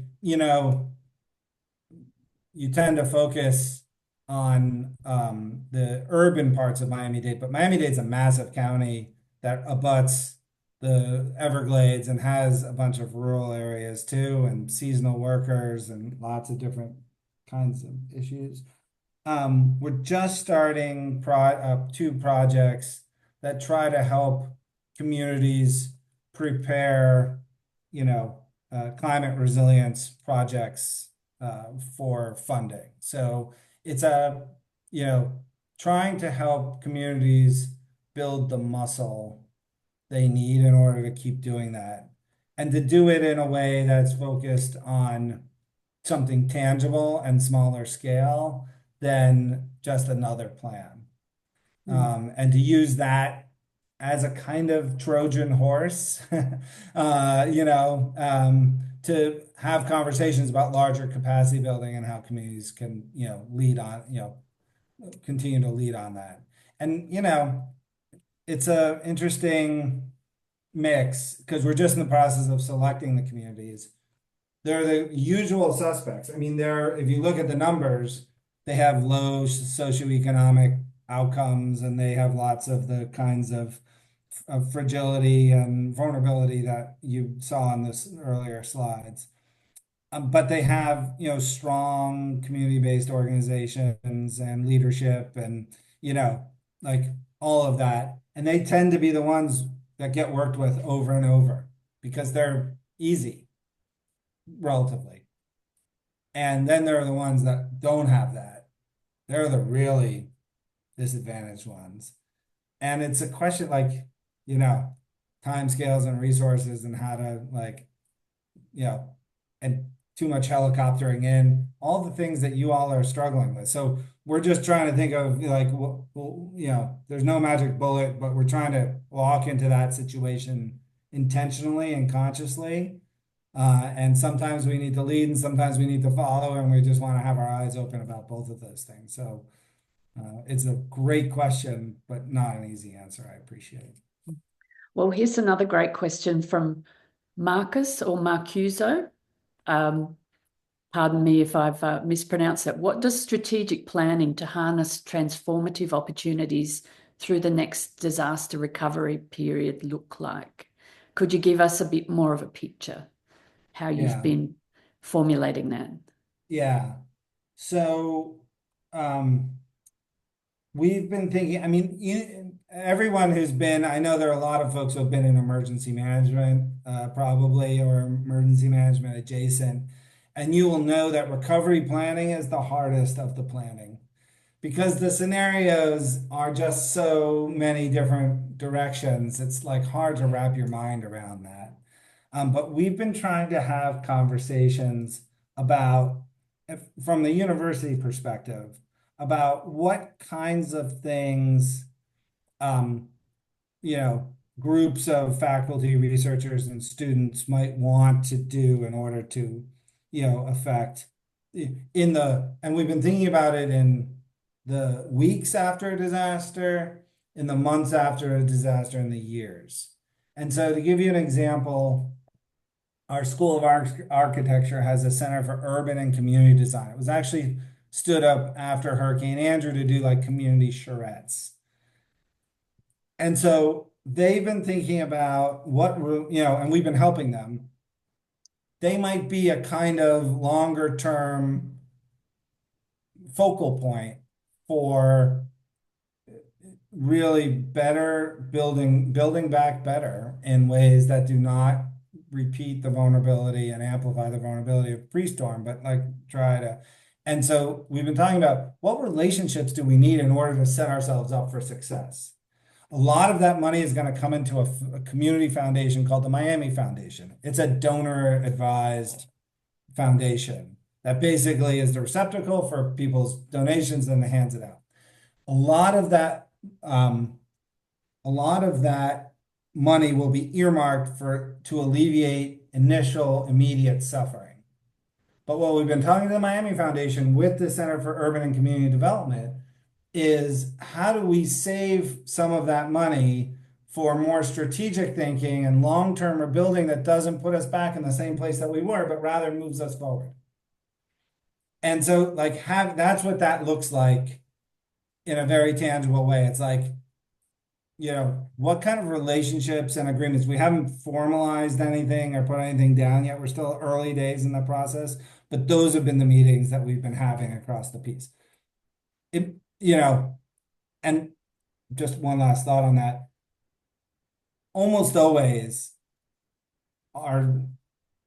you tend to focus on the urban parts of Miami-Dade, but Miami-Dade's a massive county that abuts the Everglades and has a bunch of rural areas too, and seasonal workers and lots of different kinds of issues. We're just starting two projects that try to help communities prepare, climate resilience projects for funding. So it's you know, trying to help communities build the muscle they need in order to keep doing that, and to do it in a way that's focused on something tangible and smaller scale than just another plan. And to use that as a kind of Trojan horse, to have conversations about larger capacity building and how communities can, lead on, continue to lead on that. And, it's a interesting mix because we're just in the process of selecting the communities. They're the usual suspects. I mean, if you look at the numbers, they have low socioeconomic outcomes, and they have lots of the kinds of fragility and vulnerability that you saw in this earlier slides. But they have, strong community-based organizations and leadership and, like all of that. And they tend to be the ones that get worked with over and over because they're easy, relatively. And then there are the ones that don't have that. They're the really disadvantaged ones. And it's a question like, time scales and resources and how to and too much helicoptering in, all the things that you all are struggling with. So we're just trying to think of there's no magic bullet, but we're trying to walk into that situation intentionally and consciously. And sometimes we need to lead and sometimes we need to follow, and we just want to have our eyes open about both of those things. So it's a great question, but not an easy answer. I appreciate it. Well, here's another great question from Marcus or Marcuso. Pardon me if I've mispronounced that. What does strategic planning to harness transformative opportunities through the next disaster recovery period look like? Could you give us a bit more of a picture how you've been formulating that? Yeah. So we've been thinking, I mean, everyone who's been, I know there are a lot of folks who have been in emergency management, probably, or emergency management adjacent. And you will know that recovery planning is the hardest of the planning because the scenarios are just so many different directions. It's like hard to wrap your mind around that. But we've been trying to have conversations about, from the university perspective, about what kinds of things, groups of faculty, researchers, and students might want to do in order to, affect and we've been thinking about it in the weeks after a disaster, in the months after a disaster, in the years. And so to give you an example, our School of Architecture has a Center for Urban and Community Design. It was actually stood up after Hurricane Andrew to do like community charrettes. And so they've been thinking about what, and we've been helping them. They might be a kind of longer term focal point for really better building back better in ways that do not repeat the vulnerability and amplify the vulnerability of pre-storm, but like try to. And so we've been talking about what relationships do we need in order to set ourselves up for success. A lot of that money is going to come into a community foundation called the Miami Foundation. It's a donor-advised foundation that basically is the receptacle for people's donations and hands it out. A lot of that money will be earmarked to alleviate initial immediate suffering. But what we've been talking to the Miami Foundation with the Center for Urban and Community Development is how do we save some of that money for more strategic thinking and long-term rebuilding that doesn't put us back in the same place that we were, but rather moves us forward. And so like that's what that looks like in a very tangible way. It's like, what kind of relationships and agreements? We haven't formalized anything or put anything down yet. We're still early days in the process, but those have been the meetings that we've been having across the piece. It, and just one last thought on that. Almost always our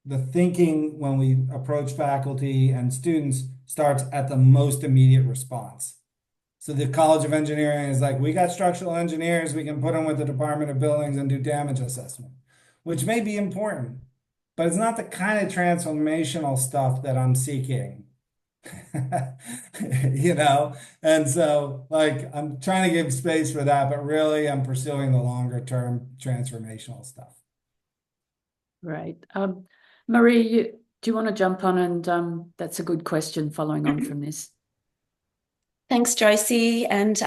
the thinking when we approach faculty and students starts at the most immediate response. So the College of Engineering is like, we got structural engineers, we can put them with the Department of Buildings and do damage assessment, which may be important, but it's not the kind of transformational stuff that I'm seeking. And so like I'm trying to give space for that, but really I'm pursuing the longer term transformational stuff. Right. Marie, do you want to jump on? And that's a good question following on from this. Thanks, Josie, and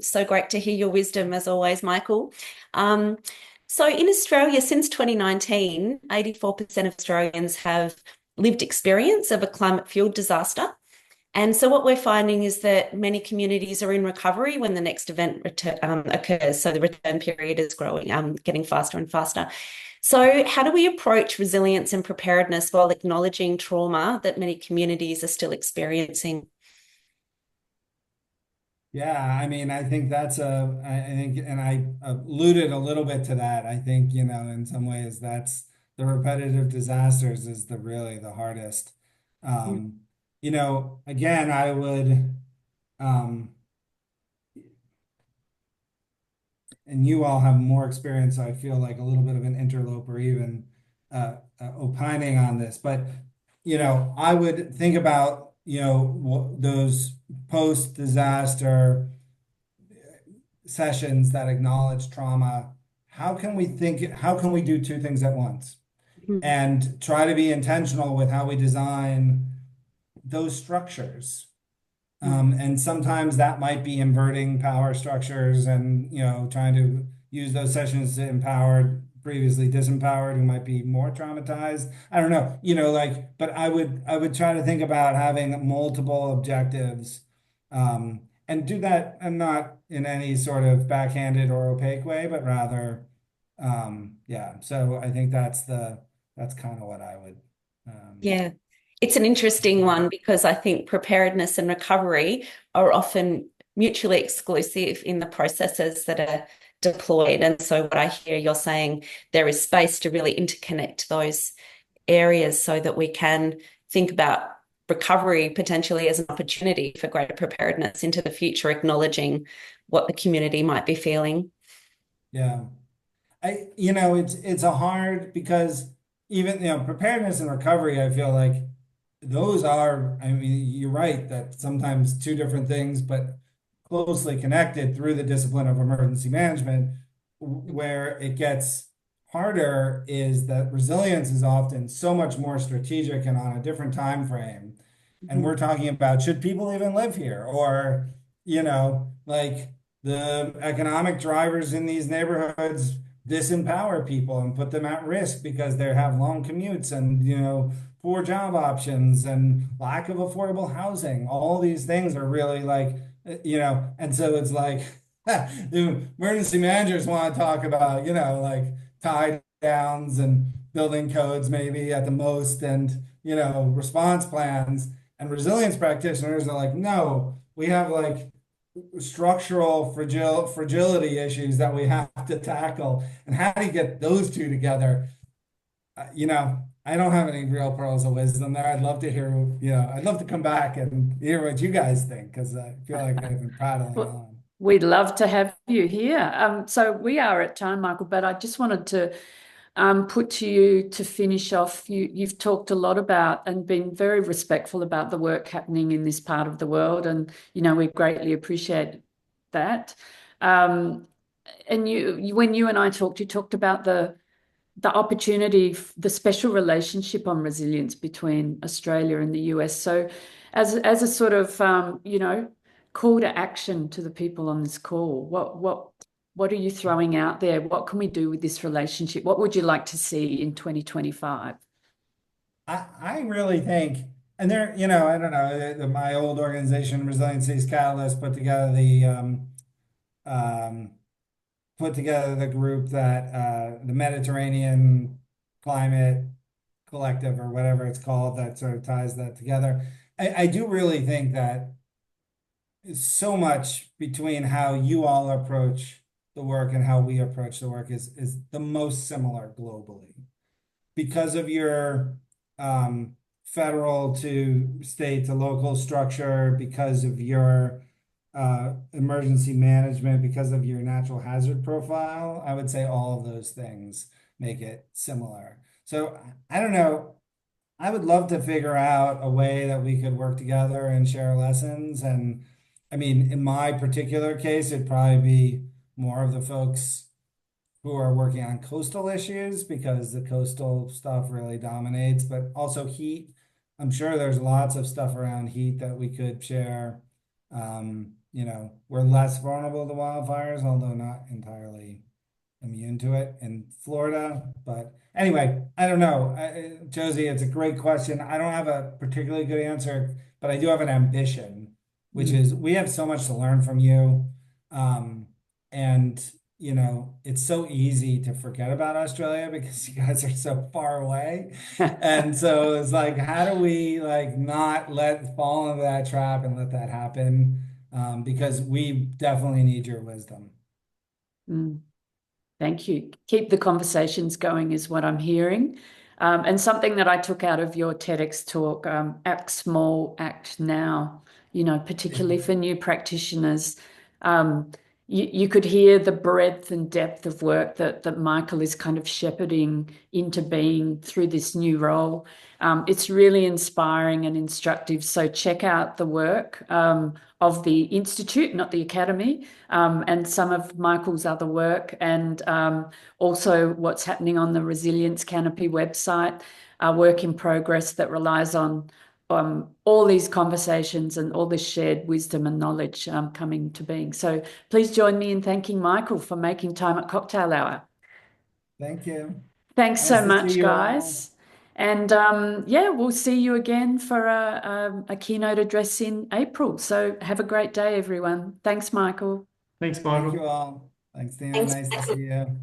so great to hear your wisdom as always, Michael. So in Australia, since 2019, 84% of Australians have lived experience of a climate-fueled disaster. And so what we're finding is that many communities are in recovery when the next event occurs. So the return period is growing, getting faster and faster. So how do we approach resilience and preparedness while acknowledging trauma that many communities are still experiencing? Yeah, I mean, I think I think, and I alluded a little bit to that. I think, in some ways that's the repetitive disasters is really the hardest. Again, I would, and you all have more experience, so I feel like a little bit of an interloper even opining on this, but, I would think about, those post-disaster sessions that acknowledge trauma. How can we do two things at once? And try to be intentional with how we design those structures. And sometimes that might be inverting power structures and, trying to use those sessions to empower previously disempowered who might be more traumatized. I don't know, but I would try to think about having multiple objectives, and do that and not in any sort of backhanded or opaque way, but rather, yeah. So I think that's kind of what I would. Yeah. It's an interesting one because I think preparedness and recovery are often mutually exclusive in the processes that are deployed. And so what I hear you're saying, there is space to really interconnect those areas so that we can think about recovery potentially as an opportunity for greater preparedness into the future, acknowledging what the community might be feeling. Yeah. It's a hard because even, preparedness and recovery, I feel like those are, I mean, you're right that sometimes two different things, but closely connected through the discipline of emergency management. Where it gets harder is that resilience is often so much more strategic and on a different time frame. And we're talking about, should people even live here? Or, like the economic drivers in these neighborhoods disempower people and put them at risk because they have long commutes and, poor job options and lack of affordable housing. All these things are really like, and so it's like the emergency managers want to talk about, like tie downs and building codes maybe at the most and, response plans. And resilience practitioners are like, no, we have like structural fragility issues that we have to tackle. And how do you get those two together? I don't have any real pearls of wisdom there. I'd love to hear, I'd love to come back and hear what you guys think because I feel like I've been prattling on. We'd love to have you here. So we are at time, Michael, but I just wanted to put to you to finish off. You've talked a lot about and been very respectful about the work happening in this part of the world, and we greatly appreciate that. And when you and I talked, you talked about the opportunity, the special relationship on resilience between Australia and the US. So as a sort of, call to action to the people on this call, what are you throwing out there? What can we do with this relationship? What would you like to see in 2025? I really think And there, you know, I don't know, my old organization, Resiliency's Catalyst, um, put together the group that the Mediterranean Climate Collective or whatever it's called that sort of ties that together. I do really think that so much between how you all approach the work and how we approach the work is the most similar globally because of your federal to state to local structure, because of your emergency management, because of your natural hazard profile. I would say all of those things make it similar. So I don't know. I would love to figure out a way that we could work together and share lessons. And I mean, in my particular case, it'd probably be more of the folks who are working on coastal issues because the coastal stuff really dominates, but also heat. I'm sure there's lots of stuff around heat that we could share. You know, we're less vulnerable to wildfires, although not entirely immune to it in Florida. But anyway, I don't know. Josie, it's a great question. I don't have a particularly good answer, but I do have an ambition, which is we have so much to learn from you. And you know, it's so easy to forget about Australia because you guys are so far away. And so it's like, how do we like not let fall into that trap and let that happen? Because we definitely need your wisdom. Thank you. Keep the conversations going is what I'm hearing. And something that I took out of your TEDx talk, act small, act now, you know, particularly for new practitioners. You could hear the breadth and depth of work that Michael is kind of shepherding into being through this new role. It's really inspiring and instructive. So check out the work of the Institute, not the Academy, and some of Michael's other work, and also what's happening on the Resilience Canopy website, a work in progress that relies on all these conversations and all this shared wisdom and knowledge coming to being. So please join me in thanking Michael for making time at Cocktail Hour. Thank you. Thanks Nice so to much, see you guys. And yeah, we'll see you again for a keynote address in April. So have a great day, everyone. Thanks, Michael. Thanks, Thank Michael. you all. Thanks, Dana. Thanks. Nice to see you.